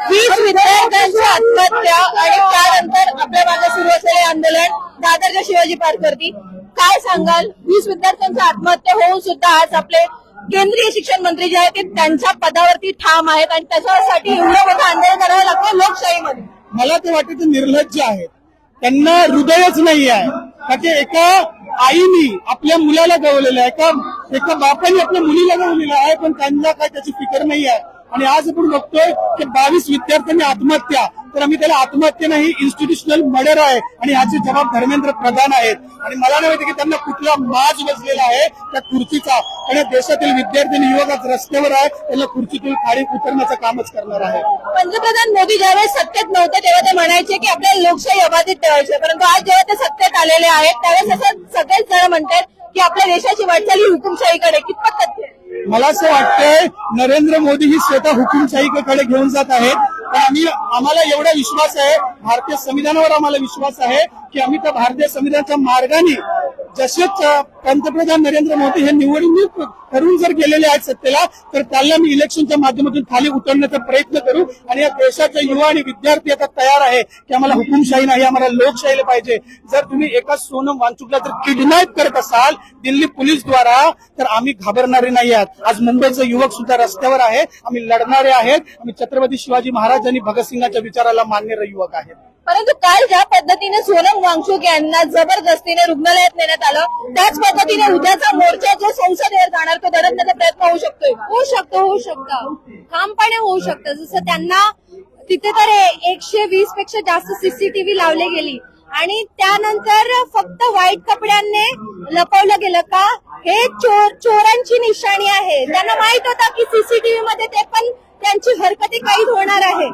20 विद्यार्थ्यांची आत्महत्या आणि त्यानंतर आपल्या मागे सुरू असलेले आंदोलन दादरच्या शिवाजी पार्कवरती काय सांगाल? 20 विद्यार्थ्यांची आत्महत्या होऊन सुद्धा आज आपले केंद्रीय शिक्षण मंत्री जे आहेत ते त्यांच्या पदावरती ठाम आहेत आणि त्याच्यासाठी एवढं मोठं आंदोलन करावं लागतं लोकशाहीमध्ये. मला ते वाटतं ते निर्लज्ज आहेत, त्यांना हृदयच नाही आहे. का ते एका आईनी आपल्या मुलाला गवलेलं आहे, एका बापाने आपल्या मुलीला गवलेलं आहे, पण त्यांना काय त्याची फिकर नाही आहे. आणि आज आपण बघतोय की 22 विद्यार्थ्यांनी आत्महत्या, तर आम्ही त्याला आत्महत्या नाही, इन्स्टिट्यूशनल मर्डर आहे आणि याचे जबाब धर्मेंद्र प्रधान आहेत. आणि मला नाही माहिती की त्यांना कुठला माज बसलेला आहे त्या खुर्चीचा. आणि देशातील विद्यार्थी आणि युवक आज रस्त्यावर आहे, त्यांना खुर्चीतून खाली उतरण्याचं कामच करणार आहे. पंतप्रधान मोदी ज्यावेळेस सत्तेत नव्हते तेव्हा ते म्हणायचे की आपल्याला लोकशाही अबाधित ठेवायची, परंतु आज जेव्हा ते सत्तेत आलेले आहेत त्यावेळेस असं सगळेच जण म्हणतात की आपल्या देशाची वाटचाल ही हुकुमशाहीकडे. कितपत तथ्य? मला असं वाटतंय नरेंद्र मोदी ही स्वतः हुकुमशाहीकडे घेऊन जात आहेत. पण आम्हाला एवढा विश्वास आहे, भारतीय संविधानावर आम्हाला विश्वास आहे की आम्ही त्या भारतीय संविधानाच्या मार्गाने जसेच पंतप्रधान नरेंद्र मोदी हे निवडणूक करून जर गेलेले आहेत सत्तेला, तर त्यांना मी इलेक्शनच्या माध्यमातून खाली उतरण्याचा प्रयत्न करू. आणि या देशाचे युवा आणि विद्यार्थी आता तयार आहे की आम्हाला हुकुमशाही नाही, आम्हाला लोकशाहीला पाहिजे. जर तुम्ही एका सोनम वांचुकला जर किडनॅप करत असाल दिल्ली पोलीस द्वारा, तर आम्ही घाबरणारे नाही आहात. आज मुंबईचे युवक सुद्धा रस्त्यावर आहे, आम्ही लढणारे आहेत. आम्ही छत्रपती शिवाजी महाराज आणि भगतसिंगाच्या विचाराला मानणारे युवक आहेत. परंतु काल ज्या पद्धतीने सोनम वांगचुक यांना जबरदस्तीने रुग्णालयात नेण्यात आलं, त्याच पद्धतीने उद्याचा मोर्चा जो संसदेवर जाणार तो दडपण्याचा प्रयत्न होऊ शकतोय. होऊ शकतं ठामपणे होऊ शकतं. जसं त्यांना तिथे तर 120 पेक्षा जास्त सीसीटीव्ही लावली गेली आणि त्यानंतर फक्त व्हाईट कपड्यांनी लपवलं गेलं का हे चोरांची निशाणी आहे. त्यांना माहित होतं की सीसीटीव्ही मध्ये ते पण त्यांची हरकती कैद होणार आहे,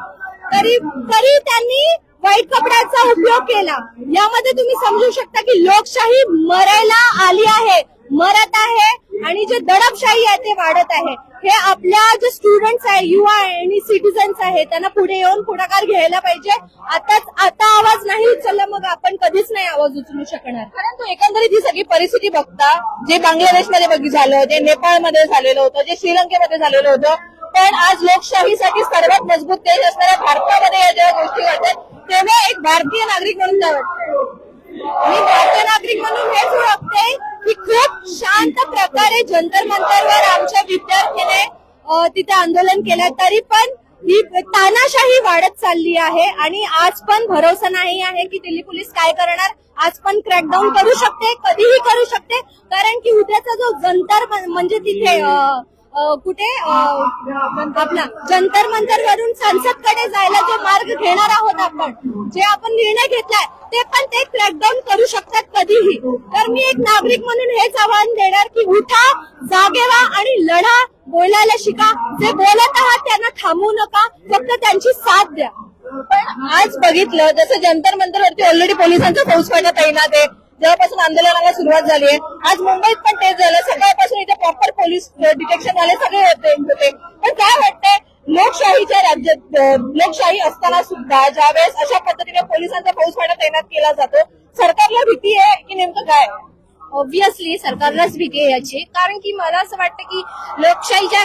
तरी त्यांनी व्हाईट कपड्याचा उपयोग केला. यामध्ये तुम्ही समजू शकता की लोकशाही मरायला आली आहे, मरत आहे आणि जे दडपशाही आहे ते वाढत आहे. हे आपल्या जे स्टुडंट्स आहे, युवा आणि सिटीजन्स आहे, त्यांना पुढे येऊन पुढाकार घ्यायला पाहिजे. आता आवाज नाही उचलला मग आपण कधीच नाही आवाज उचलू शकणार. परंतु एकंदरीत ही सगळी परिस्थिती बघता जे बांगलादेशमध्ये झालं, जे नेपाळमध्ये झालेलं होतं, जे श्रीलंकेमध्ये झालेलं होतं, पण आज लोकशाहीसाठी सर्वात मजबूत देश असणाऱ्या भारतामध्ये या जेव्हा गोष्टी घडतात तेव्हा एक भारतीय नागरिक म्हणून काय वाटतं? मी भारतीय नागरिक म्हणून हेच ओळखते की खूप शांत प्रकारे जंतर मंतरवर आमच्या विद्यार्थ्याने तिथे आंदोलन केलं, तरी पण ही तानाशाही वाढत चालली आहे. आणि आज पण भरोसा नाही आहे की दिल्ली पोलीस काय करणार. आज पण क्रॅकडाऊन करू शकते, कधीही करू शकते, कारण की उद्याचा जो जंतर म्हणजे तिथे कुठे आपला जंतर मंतर वरून संसदकडे जायला जो मार्ग घेणार आहोत आपण, जे आपण निर्णय घेतलाय ते पण ते क्रॅकडाऊन करू शकतात कधीही. तर मी एक नागरिक म्हणून हेच आवाहन देणार की उठा, जागे व्हा आणि लढा, बोलायला शिका. जे बोलत आहात त्यांना थांबवू नका, फक्त त्यांची साथ द्या. पण आज बघितलं जसं जंतर मंतरवरती ऑलरेडी पोलिसांचा फौजफाटा तैनात आहे, जेव्हापासून आंदोलनाला सुरुवात झाली आहे. आज मुंबईत पण तेच झालं, सकाळपासून इथे प्रॉपर पोलीस डिटेक्शन वाले सगळे होते. पण काय वाटतंय लोकशाहीच्या राज्यात, लोकशाही असताना सुद्धा ज्यावेळेस अशा पद्धतीने पोलिसांचा फौजफाटा तैनात केला जातो, सरकारला भीती आहे की नेमकं काय? ऑब्व्हियसली सरकारलाच भीती आहे याची, कारण की मला असं वाटतं की लोकशाहीच्या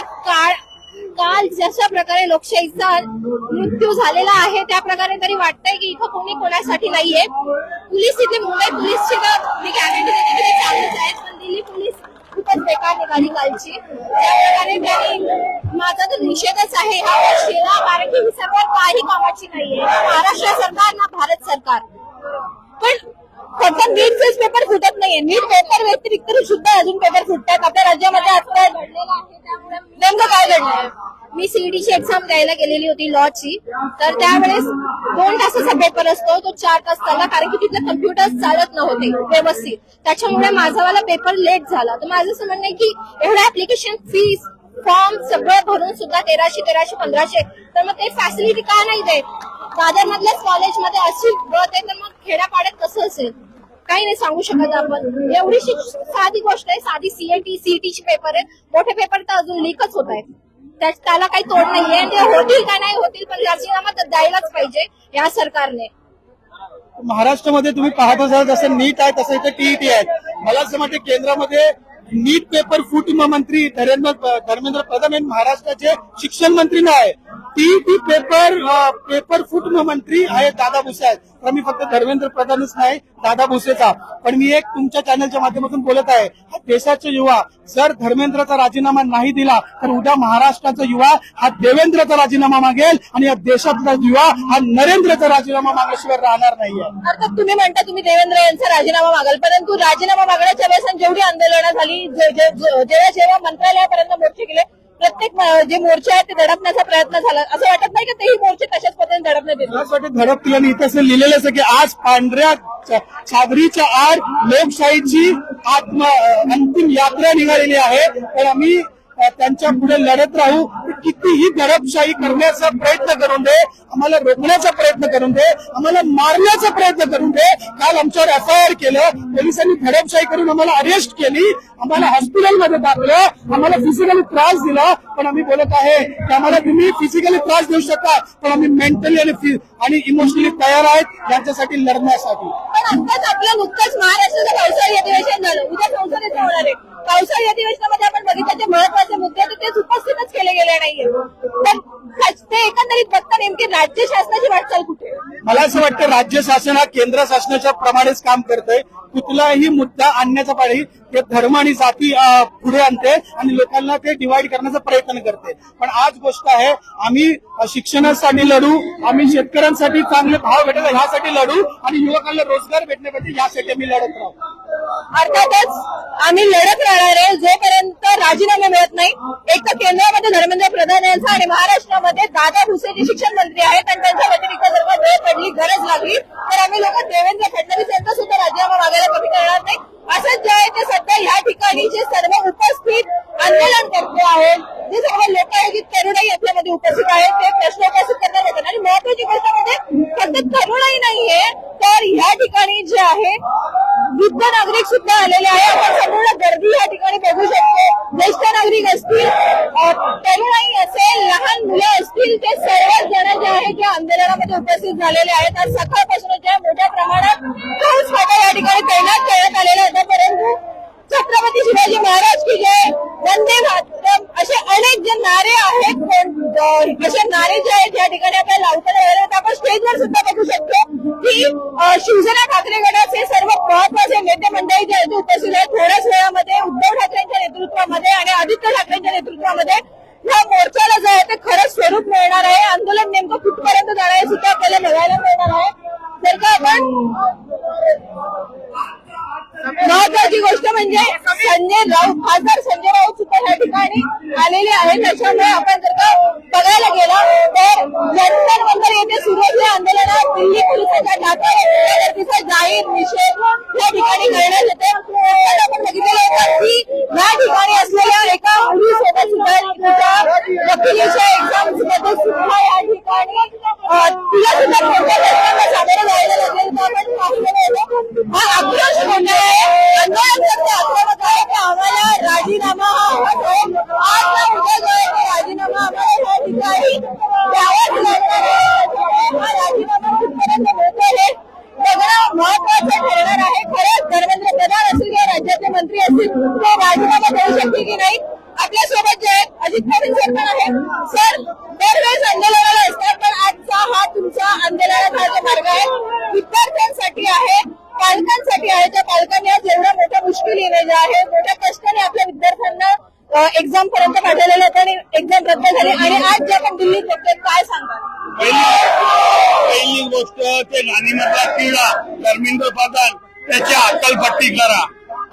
काल जशा प्रकारे लोकशाहीचा मृत्यू झालेला आहे त्या प्रकारे तरी वाटतंय की इथं कोणी कोणासाठी नाहीये. पोलीस इथे मुंबई पोलीसची मी गॅरंटी देते की ते चालूच आहेत, पण दिल्ली पोलीस खूपच बेकार निघाली कालची. त्याप्रकारे त्यांनी माझा तर निषेधच आहे ह्या गोष्टीला, कारण की ही सरकार काही कामाची नाहीये, महाराष्ट्र सरकार ना भारत सरकार. पण फक्त नीट पेपर फुटत नाहीये, नीट पेपर व्यतिरिक्त सुद्धा अजून पेपर फुटतात आपल्या राज्यामध्ये. आता घडलेलं आहे त्यामुळे नेमकं काय घडलं? मी सीईटीची एक्झाम द्यायला गेलेली होती लॉची, तर त्यावेळेस 2 तासाचा पेपर असतो, तो 4 तास चालला, कारण की तिथले कम्प्युटर्स चालत नव्हते व्यवस्थित. त्याच्यामुळे माझावाला पेपर लेट झाला. तर माझं असं म्हणणं आहे की एवढं ऍप्लिकेशन फीस फॉर्म सगळं भरून सुद्धा 1300, 1500, तर मग ते फॅसिलिटी का नाही देत? दादर मधल्याच कॉलेजमध्ये अशी गत आहे, तर मग खेड्यापाड्यात कसं असेल? काही नाही सांगू शकत आपण. एवढीशी साधी गोष्ट आहे, साधी सीईटीची पेपर आहे, मोठे पेपर तर अजून लीकच होत आहेत. त्याला काही तोड नाहीये. ते होतील का नाही होतील, पण राजीनामा तर द्यायलाच पाहिजे या सरकारने. महाराष्ट्रामध्ये तुम्ही पाहत असाल जसं नीट आहे तसं इथे टीईटी आहे. मला असं वाटतं केंद्रामध्ये नीट पेपर फूट मंत्री धर्मेंद्र प्रधान हे महाराष्ट्राचे शिक्षण मंत्री नाही. टी पेपर फूट मंत्री आहे दादा भुसे आहेत. तर मी फक्त धर्मेंद्र प्रधानच नाही, दादा भुसेचा. पण मी एक तुमच्या चॅनलच्या माध्यमातून बोलत आहे, देशाचे युवा जर धर्मेंद्रचा राजीनामा नाही दिला तर उद्या महाराष्ट्राचा युवा हा देवेंद्रचा राजीनामा मागेल आणि या देशातला युवा हा नरेंद्रचा राजीनामा मागल्याशिवाय राहणार नाहीये. अर्थात तुम्ही म्हणता तुम्ही देवेंद्र यांचा राजीनामा मागाल, परंतु राजीनामा मागण्याच्या वेळेस आणि जेवढी आंदोलनं झाली, जेव्हा मंत्रालयापर्यंत मोर्चे केले, प्रत्येक जे मोर्चे आहेत ते दडपण्याचा प्रयत्न झाला. असं वाटत नाही की तेही मोर्चे तशाच पद्धतीने दडपण्यात येतील? मला वाटतं धडकतील आणि इथं असं लिहिलेलं की आज पांढऱ्या चादरीच्या आड लोकशाहीची अंतिम यात्रा निघालेली आहे. तर आम्ही त्यांच्या पुढे लढत राहू. कितीही दडपशाही करण्याचा प्रयत्न करून दे, आम्हाला रोखण्याचा प्रयत्न करून दे, आम्हाला मारण्याचा प्रयत्न करून दे. काल आमच्यावर FIR केलं, पोलिसांनी दडपशाही करून आम्हाला अरेस्ट केली, आम्हाला हॉस्पिटलमध्ये टाकलं, आम्हाला फिजिकली त्रास दिला. पण आम्ही बोलत आहे की आम्हाला तुम्ही फिजिकली त्रास देऊ शकता, पण आम्ही मेंटली आणि इमोशनली तयार आहेत यांच्यासाठी लढण्यासाठी. पण आत्ताच आपलं नुकतंच महाराष्ट्राचं पावसाळी अधिवेशन झालं, उद्या संसदेचं होणार आहे. पावसाळी अधिवेशनामध्ये आपण बघितलं जे महत्वाचे मुद्दे आहेत तेच उपस्थितच केले गेले नाहीये. पण ते एकंदरीत बघता नेमकी राज्य शासनाची वाटचाल कुठे? मला असं वाटतं राज्य शासन हा केंद्र शासनाच्या प्रमाणेच काम करतंय. कुठलाही मुद्दा आणण्याचा पाळी ते धर्म आणि जाती पुढे आणते आणि लोकांना ते डिवाइड करण्याचा प्रयत्न करते. पण आज गोष्ट आहे, आम्ही शिक्षणासाठी लढू, आम्ही शेतकऱ्यांसाठी चांगले भाव भेटेल ह्यासाठी लढू आणि युवकांना रोजगार भेटण्यासाठी यासाठी आम्ही लढत राहू. अर्थातच आम्ही लढत राहणार आहे जोपर्यंत राजीनामे मिळत नाही. एक तर केंद्रामध्ये धर्मेंद्र प्रधान यांचा आणि महाराष्ट्रामध्ये दादा भुसे जे शिक्षण मंत्री आहेत आणि त्यांच्या व्यतिरिक्त जर का वेळ पडली, गरज लागली तर आम्ही लोक देवेंद्र फडणवीस यांचा सुद्धा राजीनामा मागायला कमी करणार नाही. असंच जे आहे ते सध्या या ठिकाणी जे सर्व उपस्थित आंदोलन करते आहेत, जे सर्व लोक आहेत, जी तरुणाई आपल्यामध्ये उपस्थित आहेत, ते प्रश्न उपस्थित करण्यात येतात. आणि महत्वाची गोष्ट म्हणजे फक्त तरुणाई नाहीये, तर या ठिकाणी जे आहे वृद्ध नागरिक सुद्धा आलेले आहे. आपण संपूर्ण गर्दी या ठिकाणी बघू शकतो. ज्येष्ठ नागरिक असतील, तरुणाई असेल, लहान मुलं असतील, ते सर्वच जण जे आहे त्या आंदोलनामध्ये उपस्थित झालेले आहेत. आज सकाळपासूनच मोठ्या प्रमाणात फौज फाटा या ठिकाणी तैनात करण्यात आलेला होता. परंतु छत्रपती शिवाजी महाराज की जय, वंदे मातरम असे अनेक जे नारे आहेत, असे नारे जे आहेत या ठिकाणी आपल्याला लावताना येतात. आपण स्टेजवर सुद्धा बघू शकतो की शिवसेना ठाकरे गटाचे सर्व महत्वाचे नेते मंडळी जे आहेत उपस्थित आहेत. थोड्याच वेळामध्ये उद्धव ठाकरेंच्या नेतृत्वामध्ये आणि आदित्य ठाकरेंच्या नेतृत्वामध्ये या मोर्चाला जे आहे ते खरंच स्वरूप मिळणार आहे. आंदोलन नेमकं कुठपर्यंत जाणार आहे सुद्धा आपल्याला बघायला मिळणार आहे. जर का आपण महत्वाची गोष्ट म्हणजे खासदार संजय राऊत सुद्धा या ठिकाणी आलेले आहेत. त्याच्यामुळे आपण जर का बघायला गेलं तर जंतर मंतर येथे सुरू असलेल्या आंदोलनात दिल्ली पोलिसांच्या ताब्यात जाहीर निषेध या ठिकाणी करण्यात येते. आपण बघितलेलं होतं की या ठिकाणी असलेल्या एका मुलीसोबत सुद्धा वकिलीच्या एक्झाम मध्ये सुद्धा या ठिकाणी तिला सुद्धा कोणत्या प्रश्नांना सामोरं जायला लागेल. आपण पाहिलेलं होतं हा आक्रोश कोणता आहे, आंदोलन करते आक्रमक आहे की आम्हाला राजीनामा हा हवं आहे. आज ना उद्या जो आहे ते राजीनामा आम्हाला या ठिकाणी द्यावाच लागणार आहे. हा राजीनामा कुठपर्यंत मिळतो हे बघणं महत्वाचं ठरणार आहे. खरंच धर्मेंद्र प्रधान असतील किंवा राज्याचे मंत्री असतील ते राजीनामा देऊ शकतील की नाही. आपल्यासोबत जे आहेत अजित पवार सर पण आहेत. सर दरवेळेस आंदोलनाला असतात, पण आजचा हा तुमचा आंदोलनाचा जो मार्ग आहे विद्यार्थ्यांसाठी आहे, पालकांसाठी आहे. त्या पालकांनी आज एवढ्या मोठ्या मुश्किलीने जे आहे मोठ्या कष्टाने आपल्या विद्यार्थ्यांना एक्झाम पर्यंत पाठवलेलं होतं आणि एक्झाम रद्द झाली आणि आज जे आपण दिल्लीत बघतोय, काय सांगतात? पहिली गोष्ट ते गाणीमधला किडा धर्मेंद्र प्रधान त्याची अक्कलपट्टी करा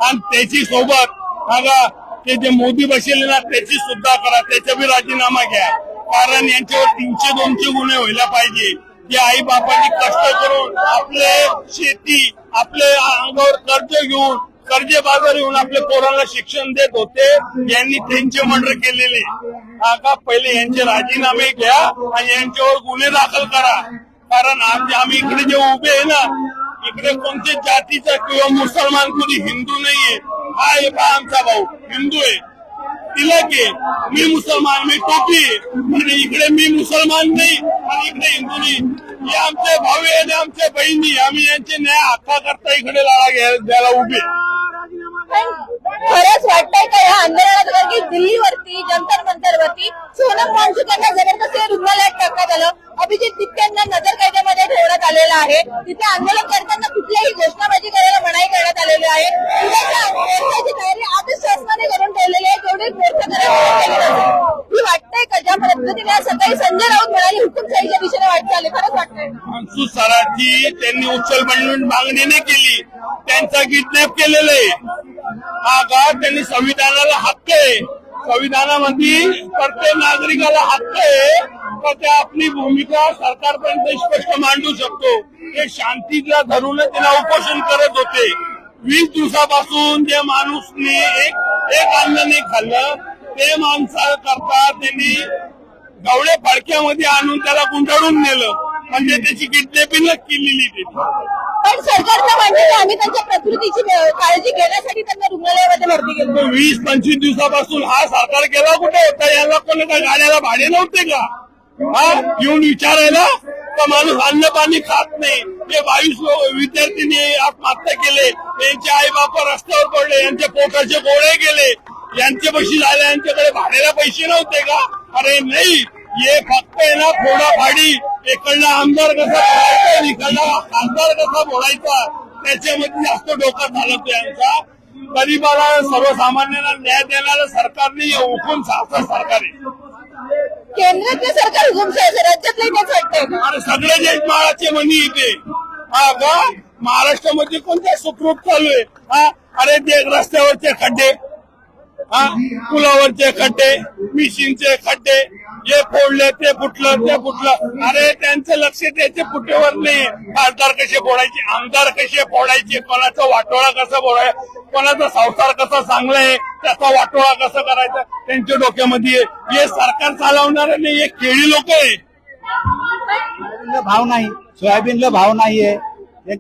आणि त्याची सोबत बघा ते जे मोदी बसले ना त्याची सुद्धा करा, त्याचा बी राजीनामा घ्या. कारण यांच्यावर 300-200 गुन्हे व्हायला पाहिजे. जे आई बापांनी कष्ट करून आपले शेती आपले अंगावर कर्ज घेऊन कर्जबाजार येऊन आपल्या पोरांना शिक्षण देत होते, यांनी त्यांचे मर्डर केलेले. का पहिले यांचे राजीनामे घ्या आणि यांच्यावर गुन्हे दाखल करा. कारण आम्ही इकडे जे उभे आहे ना, इकडे कोणत्या जातीचा किंवा मुसलमान कोणी हिंदू नाहीये. हा आहे बा आमचा भाऊ हिंदू आहे, तिलक आहे, मी मुसलमान, मी टोपी आणि इकडे मी मुसलमान नाही आणि इकडे हिंदू नाही. हे आमचे भाऊ आहे, आमच्या बहिणी, आम्ही यांचे न्याय हक्का करता इकडे लढा द्यायला उभे. खरंच वाटतंय का या आंदोलनात की दिल्लीवरती जंतर मंतरवरती सोनम वांगचुक यांना जबरदस्ती रुग्णालयात टाकण्यात आलं, अभिजित तिप्पे यांना नजर कैदेमध्ये ठेवण्यात आलेलं आहे. तिथे आंदोलन करताना कुठल्याही घोषणाबाजी करायला मनाई करण्यात आलेली आहे. उद्याच्या मोर्चाची तयारी आधीच शासनाने करून ठेवलेली आहे. जेवढे मोर्चा करायला ही वाटतंय का ज्या पद्धतीने आज सकाळी संजय राऊत म्हणाले हुकुमशाहीच्या दिशेने वाटचाल आहे, खरंच वाटतंय? मनसू सराठी त्यांनी उचलबंडी मागणी नाही केली, त्यांचा किडनॅप केलेलं आहे. हा का त्यांनी संविधानाला हक्क आहे, संविधानामध्ये प्रत्येक नागरिकाला हक्क आहे तर ते आपली भूमिका सरकारपर्यंत स्पष्ट मांडू शकतो. हे शांतीला धरूनच त्यांना उपोषण करत होते. 20 दिवसापासून जे माणूसने एक अन्न नाही खाल्लं ते माणसा करता त्यांनी गवळे फडक्यामध्ये आणून त्याला गुंडाळून नेलं, म्हणजे त्याची किडनॅपिंगच केलेली त्यांनी. पण सरकारनं म्हणते की आम्ही त्यांच्या प्रकृतीची काळजी घेण्यासाठी त्यांना रुग्णालयामध्ये भरती केलं. 20-25 दिवसापासून हा सरकार गेला कुठे होता? याला कोणाच्या गाड्याला भाडे नव्हते का? हा येऊन विचारायला का माणूस अन्न पाणी खात नाही. हे 22 विद्यार्थ्यांनी आत्महत्या केले, यांचे आई बाप रस्त्यावर पडले, यांचे पोटाचे गोळे गेले, यांचे पैसे झाले, यांच्याकडे भाड्याला पैसे नव्हते का? अरे नाही, हे फक्त आहे ना फोडाफाडी. इकडला आमदार कसा बोलायचा, इकडला खासदार कसा बोलायचा, त्याच्यामध्ये जास्त डोकं चालवतो यांचा. गरीबाला सर्वसामान्यांना न्याय देणारं सरकार नाही, हुकूम सरकार आहे. केंद्रातलं सरकार हुकुमशाही, राज्यातलं तेच वाटतंय. अरे सगळे जे माळाचे मनी इथे हा का महाराष्ट्रामध्ये कोणत्या सुखरूप चालू आहे? हा अरे ते रस्त्यावरचे खड्डे, हा पुलावरचे खड्डे, मिशीनचे खड्डे, हे फोडले ते फुटलं. अरे त्यांचं लक्ष त्याचे फुटेवर नाही. खासदार कसे फोडायचे, आमदार कसे फोडायचे, कोणाचा वाटोळा कसा फोडायचा, कोणाचा संसार कसा चांगला आहे त्याचा वाटोळा कसा करायचा, त्यांच्या डोक्यामध्ये हे सरकार चालवणार नाही. हे खेळी लोक आहे. भाव नाही, सोयाबीनला भाव नाहीये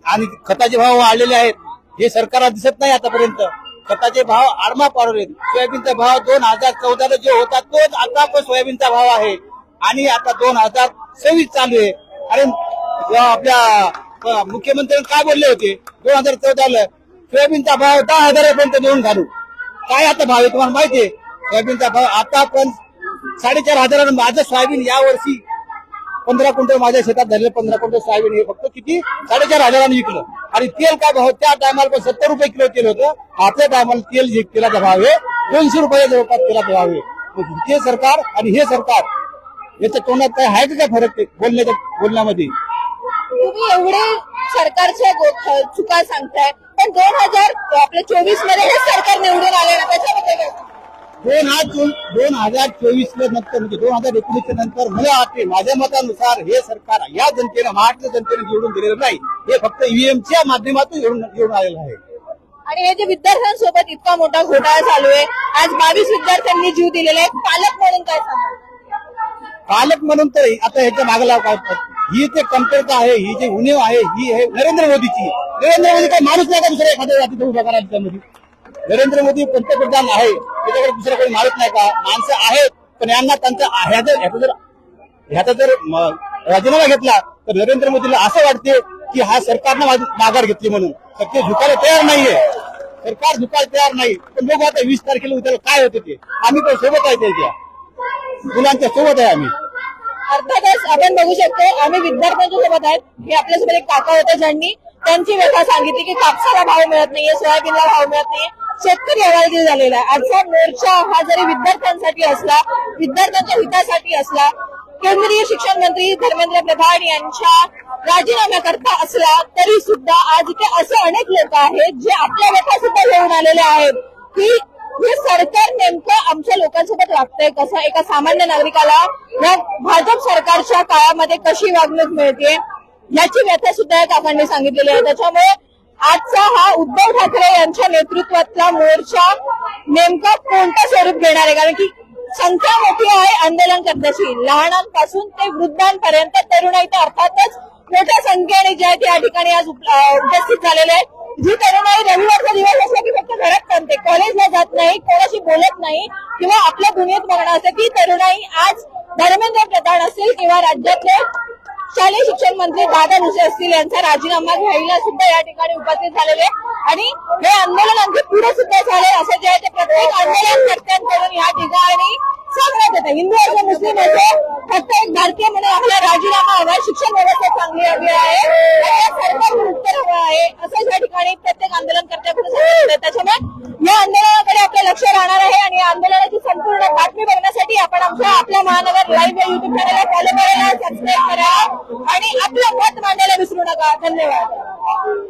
आणि खताचे भाव वाढलेले आहेत. हे सरकारला दिसत नाही आतापर्यंत. खताचे भाव आडमा पाडले. सोयाबीनचा भाव 2014 जो होता तोच आता पण सोयाबीनचा भाव आहे आणि आता 2026 चालू आहे. अरे आपल्या मुख्यमंत्र्यांनी काय बोलले होते 2014ला सोयाबीनचा भाव 10,000पर्यंत देऊन घालू. काय आता भाव आहे तुम्हाला माहितीये? सोयाबीनचा भाव आता पण 4,500. माझं सोयाबीन या वर्षी 15 क्विंटल माझ्या शेतात झालेलं 15 क्विंटल सोयाबीन हे फक्त किती 4,500 विकलं. आणि तेल काय भाव? त्या टायमाला पण 70 रुपये किलो तेल होतं. आपल्या टायमाला तेलाचा भाव आहे 200 रुपये जवळपास तेलाचा भाव आहे. ते सरकार आणि हे सरकार याच्या तोंडात काय आहे का फरक बोलण्यामध्ये? तुम्ही एवढे सरकारच्या चुका सांगताय, पण 2024 मध्ये हे सरकार निवडून आले ना, त्याच्याबद्दल काय? 2024 नंतर म्हणजे 2019 नंतर मला वाटते माझ्या मतानुसार हे सरकार या जनतेनं महाराष्ट्र जनतेने निवडून दिलेलं नाही. हे फक्त ईव्हीएमच्या माध्यमातून निवडून आलेलं आहे. आणि हे जे विद्यार्थ्यांसोबत इतका मोठा घोटाळा चालू आहे, आज 22 विद्यार्थ्यांनी जीव दिलेला आहे, पालक म्हणून काय सांगाल? पालक म्हणून तर आता ह्याच्या मागला काय ही जे कमतरता आहे, ही जी उणीव आहे, ही आहे नरेंद्र मोदीची. नरेंद्र मोदी काही माणूस नाही का दुसऱ्या एखाद्या जातीचा उभा करायला त्यामध्ये? नरेंद्र मोदी पंतप्रधान आहे, त्याच्याकडे दुसरं काही माणूस नाही का? माणसं आहेत, पण यांना त्यांचा ह्याचा जर राजीनामा घेतला तर नरेंद्र मोदीला असं वाटते की हा सरकारनं माघार घेतली म्हणून. तर ते झुकायला तयार नाहीये, सरकार झुकायला तयार नाही. पण बघू आता 20 तारखेला उद्याला काय होते ते. आम्ही पण सोबत आहे त्यांच्या मुलांच्या सोबत आहे. आम्ही अर्थातच आपण बघू शकतो, आम्ही विद्यार्थ्यांच्या सोबत आहेत. हे आपल्यासोबत एक काका होते ज्यांनी त्यांची व्यथा सांगितली की कापसाला भाव मिळत नाहीये, सोयाबीनला भाव मिळत नाहीये, शेतकरी हवालदिल झालेला आहे. आजचा मोर्चा हा जरी विद्यार्थ्यांसाठी असला, विद्यार्थ्यांच्या हितासाठी असला, केंद्रीय शिक्षण मंत्री धर्मेंद्र प्रधान यांच्या राजीनाम्याकरता असला, तरी सुद्धा आज इथे असे अनेक लोक आहेत जे आपल्या व्यथा सुद्धा घेऊन आलेले आहेत की हे सरकार नेमकं आमच्या लोकांसोबत वागतंय कसं, एका सामान्य नागरिकाला या भाजप सरकारच्या काळामध्ये कशी वागणूक मिळते याची व्यथा सुद्धा या काकांनी सांगितलेली आहे. त्याच्यामुळे आजचा हा उद्धव ठाकरे यांच्या नेतृत्वातला मोर्चा नेमका कोणतं स्वरूप घेणार आहे? कारण की संख्या मोठी आहे आंदोलन करण्याची, लहानांपासून ते वृद्धांपर्यंत, तरुणाई तर अर्थातच मोठ्या संख्येने ज्या या ठिकाणी आज उपस्थित झालेले आहेत. जी तरुणाई रविवारचा दिवस असला की फक्त घरात थांबते, कॉलेजला जात नाही, कोणाशी बोलत नाही किंवा आपल्या दुनियेत बघणं असते, ती तरुणाई आज धर्मेंद्र प्रधान असेल किंवा राज्यातले शालेय शिक्षण मंत्री दादा भुसे असतील यांचा राजीनामा घ्यायला सुद्धा या ठिकाणी उपस्थित झालेले आणि हे आंदोलन आणखी पुढे सुद्धा झाले असं जे आहे ते प्रत्येक आंदोलनकर्त्यांकडून या ठिकाणी सांगण्यात येतं. हिंदू असो मुस्लिम असो फक्त एक भारतीय म्हणून आपला राजीनामा हवा, शिक्षण व्यवस्था चांगली हवी आहे आणि या सरकारवर उत्तर हवं आहे असं या ठिकाणी प्रत्येक आंदोलनकर्त्याकडून सांगण्यात येतं. त्याच्यामुळे या आंदोलनाकडे आपलं लक्ष राहणार आहे आणि या आंदोलनाची संपूर्ण बातमी बघण्यासाठी आपण आपल्या महानगर लाईव्ह या युट्यूब चॅनलला फॉलो करायला, सबस्क्राईब करा आणि आपलं मत मांडायला विसरू नका. धन्यवाद.